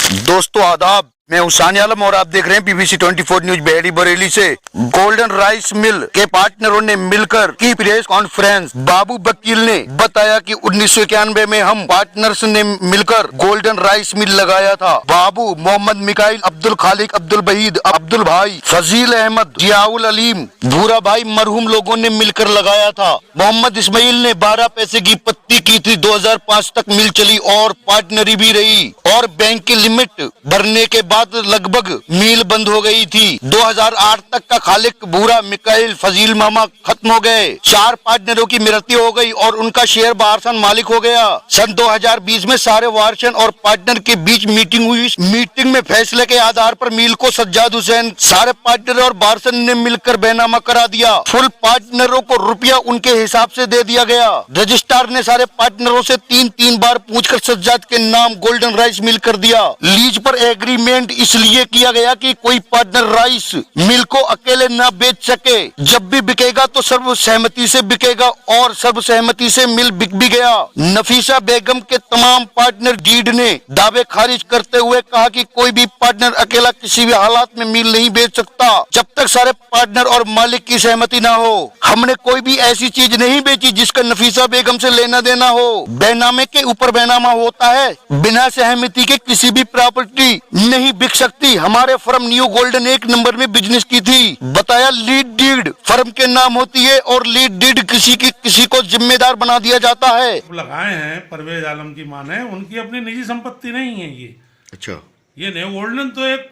दोस्तों आदाब, मैं हुसैन आलम और आप देख रहे हैं बीबीसी 24 न्यूज बहेड़ी बरेली से। गोल्डन राइस मिल के पार्टनरों ने मिलकर की प्रेस कॉन्फ्रेंस। बाबू वकील ने बताया कि 1991 में हम पार्टनर्स ने मिलकर गोल्डन राइस मिल लगाया था। बाबू, मोहम्मद मिकाइल, अब्दुल खालिक, अब्दुल वहीद, अब्दुल भाई, फजील अहमद, जियाउल अलीम, भूरा भाई मरहूम लोगों ने मिलकर लगाया था। मोहम्मद इस्माइल ने 12 पैसे की पत्ती की थी। 2005 तक मिल चली और पार्टनरी भी रही और बैंक की लिमिट भरने के बाद लगभग मिल बंद हो गई थी। 2008 तक का खालिक, भूरा, मिकाइल, फजील मामा खत्म हो गए। 4 पार्टनरों की मृत्यु हो गई और उनका शेयर वारसन मालिक हो गया। सन 2020 में सारे वारसन और पार्टनर के बीच मीटिंग हुई। मीटिंग में फैसले के आधार पर मिल को सज्जाद हुसैन, सारे पार्टनर और वारसन ने मिलकर बैनामा करा दिया। फुल पार्टनरों को रुपया उनके हिसाब से दे दिया गया। रजिस्ट्रार ने सारे पार्टनरों से 3 बार पूछकर सज्जाद के नाम गोल्डन राइस मिल कर दिया। लीज पर एग्रीमेंट इसलिए किया गया कि कोई पार्टनर राइस मिल को अकेले न बेच सके। जब भी बिकेगा तो सर्वसहमति से बिकेगा और सर्वसहमति से मिल बिक भी गया। नफीसा बेगम के तमाम पार्टनर डीड ने दावे खारिज करते हुए कहा कि कोई भी पार्टनर अकेला किसी भी हालात में मिल नहीं बेच सकता जब तक सारे पार्टनर और मालिक की सहमति ना हो। हमने कोई भी ऐसी चीज नहीं बेची जिसका नफीसा बेगम से लेना देना हो। बैनामे के ऊपर बैनामा होता है। बिना सहमति के किसी भी प्रॉपर्टी नहीं बिक सकती। हमारे फर्म न्यू गोल्डन 1 नंबर में बिजनेस की थी। बताया लीड डीड फर्म के नाम होती है और लीड डीड किसी को जिम्मेदार बना दिया जाता है। लगाए हैं परवेज आलम की माने, उनकी अपनी निजी संपत्ति नहीं है ये। अच्छा, ये न्यू गोल्डन तो एक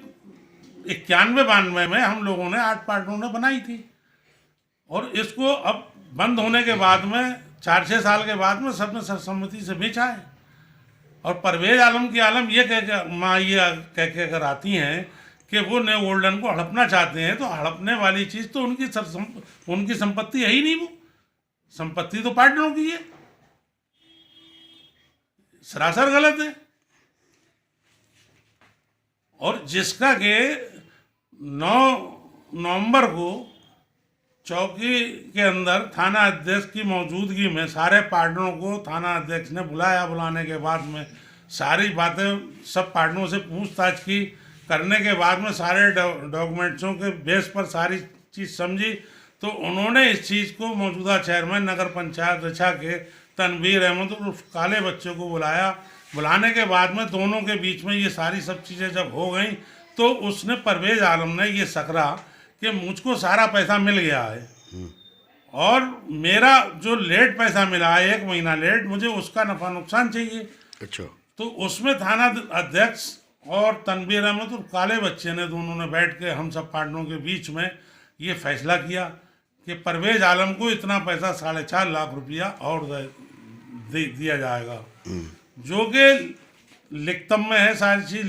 91-92 में हम लोगों ने 8 पार्टनरों ने बनाई थी और इसको अब बंद होने के बाद में 4-6 साल के बाद में सबने सर्वसम्मति से बेचा है। और परवेज आलम की आलम ये कह के अगर आती हैं कि वो न्यू गोल्डन को हड़पना चाहते हैं, तो हड़पने वाली चीज़ तो उनकी संपत्ति है ही नहीं। वो संपत्ति तो पार्टनरों की है, सरासर गलत है। और जिसका के 9 नवंबर को चौकी के अंदर थाना अध्यक्ष की मौजूदगी में सारे पार्टनरों को थाना अध्यक्ष ने बुलाया। बुलाने के बाद में सारी बातें सब पार्टनरों से पूछताछ की। करने के बाद में सारे डॉक्यूमेंट्सों के बेस पर सारी चीज़ समझी, तो उन्होंने इस चीज़ को मौजूदा चेयरमैन नगर पंचायत रिछा के तनवीर अहमद और उस काले बच्चे को बुलाया। बुलाने के बाद में दोनों के बीच में ये सारी सब चीज़ें जब हो गई, तो उसने परवेज आलम ने ये सकरा कि मुझको सारा पैसा मिल गया है और मेरा जो लेट पैसा मिला है 1 महीना लेट, मुझे उसका नफा नुकसान चाहिए। अच्छा। तो उसमें थाना अध्यक्ष और तनवीर अहमद और काले बच्चे ने दोनों ने बैठ के हम सब पार्टनरों के बीच में ये फैसला किया कि परवेज आलम को इतना पैसा 4.5 लाख रुपया और दिया जाएगा, जो कि लिखतम में है। सारी चीज़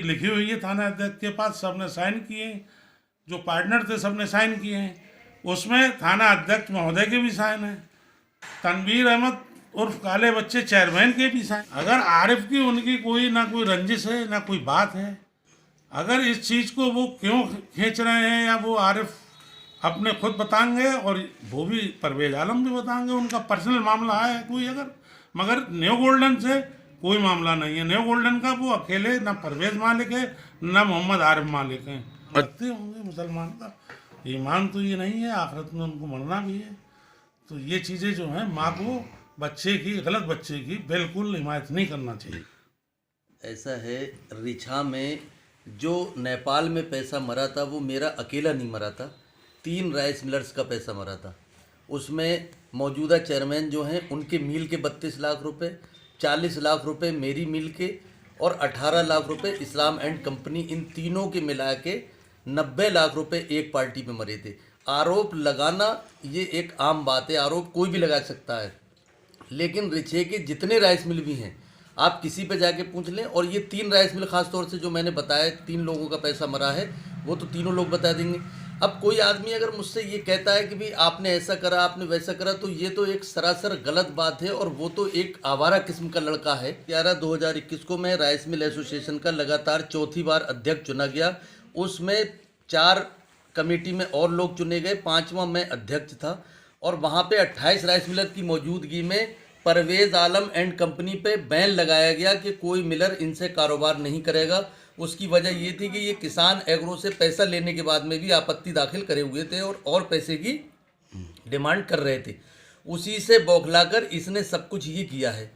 लिखी हुई है थाना अध्यक्ष के पास, सबने साइन किए, जो पार्टनर थे सबने साइन किए हैं। उसमें थाना अध्यक्ष महोदय के भी साइन है, तनवीर अहमद उर्फ काले बच्चे चेयरमैन के भी साइन। अगर आरिफ की उनकी कोई ना कोई रंजिश है ना कोई बात है, अगर इस चीज़ को वो क्यों खींच रहे हैं या वो आरिफ अपने खुद बताएंगे और वो भी परवेज आलम भी बताएंगे, उनका पर्सनल मामला है कोई अगर, मगर न्यू गोल्डन से कोई मामला नहीं है। न्यू गोल्डन का वो अकेले ना परवेज मालिक है ना मोहम्मद आरिफ मालिक हैं। मरते होंगे मुसलमान का ईमान तो ये नहीं है, आखिरत में उनको मरना भी है। तो ये चीज़ें जो हैं माँ को बच्चे की, गलत बच्चे की बिल्कुल हिमायत नहीं करना चाहिए। ऐसा है, रिछा में जो नेपाल में पैसा मरा था वो मेरा अकेला नहीं मरा था, 3 राइस मिलर्स का पैसा मरा था। उसमें मौजूदा चेयरमैन जो हैं उनके मिल के 32 लाख रुपए, 40 लाख रुपए मेरी मिल के और 18 लाख रुपए इस्लाम एंड कंपनी, इन तीनों के मिला के 90 लाख रुपए एक पार्टी में मरे थे। आरोप लगाना ये एक आम बात है, आरोप कोई भी लगा सकता है, लेकिन रिछे के जितने राइस मिल भी हैं आप किसी पे जाके पूछ लें, और ये 3 राइस मिल खास तौर से जो मैंने बताया 3 लोगों का पैसा मरा है, वो तो तीनों लोग बता देंगे। अब कोई आदमी अगर मुझसे ये कहता है कि भाई आपने ऐसा करा, आपने वैसा करा, तो ये तो एक सरासर गलत बात है और वो तो एक आवारा किस्म का लड़का है। 11/2021 को मैं राइस मिल एसोसिएशन का लगातार 4थी बार अध्यक्ष चुना गया। उसमें 4 कमेटी में और लोग चुने गए, 5वां मैं अध्यक्ष था और वहाँ पे 28 राइस मिलर की मौजूदगी में परवेज आलम एंड कंपनी पे बैन लगाया गया कि कोई मिलर इनसे कारोबार नहीं करेगा। उसकी वजह ये थी कि ये किसान एग्रो से पैसा लेने के बाद में भी आपत्ति दाखिल करे हुए थे और पैसे की डिमांड कर रहे थे। उसी से बौखलाकर इसने सब कुछ ये किया है।